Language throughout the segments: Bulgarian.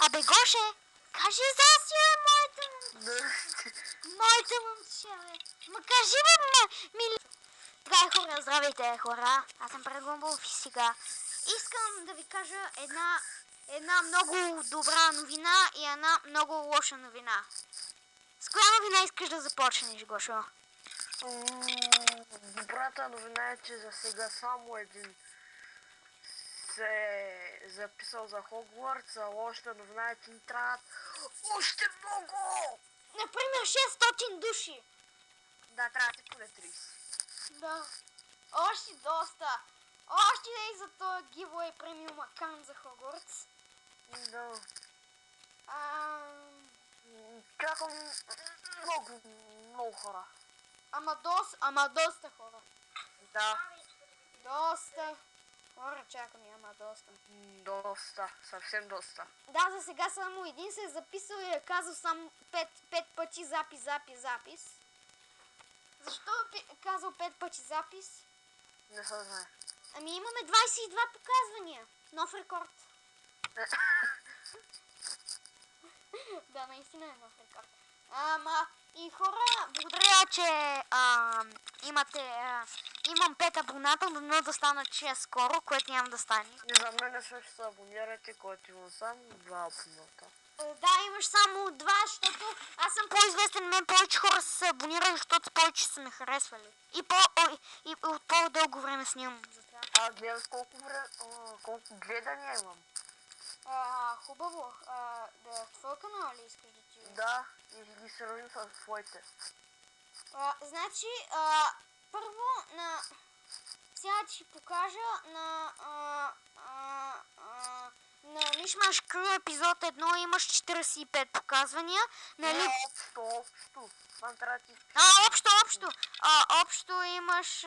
Абе, Гоше, кажи за си, бе, моите момче, бе. Ма кажи, бе, мили... Така, хора, здравейте, хора. Аз съм Прегомбов и сега искам да ви кажа една много добра новина и една много лоша новина. С коя новина искаш да започнеш, Гошо? Добрата новина е, че за сега само един се е записал за Хогвартс, а лошата новина е, че ни трябват още много! Например, 600 души. Да, трябва ти поне 30. Да. Още доста. Още да и за този giveaway премиум аккаунт за Хогвартс. Да. Чакам много хора. Ама доста хора. Да. Доста хора чакам, ама доста. Доста, съвсем доста. Да, за сега само един се е записал и е казал само 5 пъти запис. Защо е казал 5 пъти запис? Не се знае. Ами имаме 22 показвания. Нов рекорд. Да, наистина е нов рекорд. Ама и хора, благодаря, че имам 5 абоната, но да станат 6 скоро, което няма да стане. И за мен също се абонирате, който имам само 2 абоната. Да, имаш само 2, защото аз съм по-известен, мен повече хора са се абонирали, защото повече са ме харесвали. И от по-дълго време снимам за това. Гледаш колко гледания имам. Хубаво. Да, твой канал ли искаш да ти... Да, и ги сравним с твоите. Значи, първо сега ти покажа на Мишмаш Крю епизод 1 имаш 45 показвания. Нали? Общо. Общо. Общо имаш,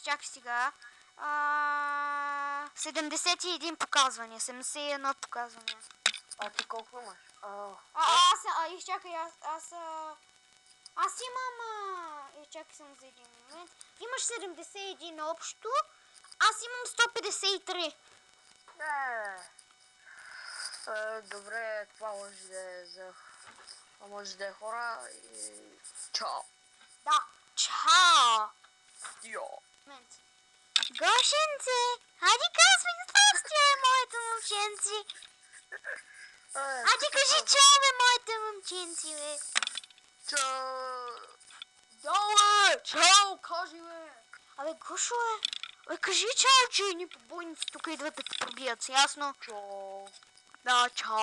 чакай сега, 71 показвания, 71 показвания. Ти колко имаш? Изчакай, аз имам... Изчакай само за един момент. Имаш 71 общо, аз имам 153. Добре, това може да е хора и... Чао! Да, чао! Йо! Гошенце, хайде казвай здрасти, моите момченци! Хайде кажи чао, моите момченци, бе! Чао! Да, чао, кажи, бе! Абе, Гошо, кажи чао, че ни побойници тук идват да те пробият, ясно? Чао! Да, чао!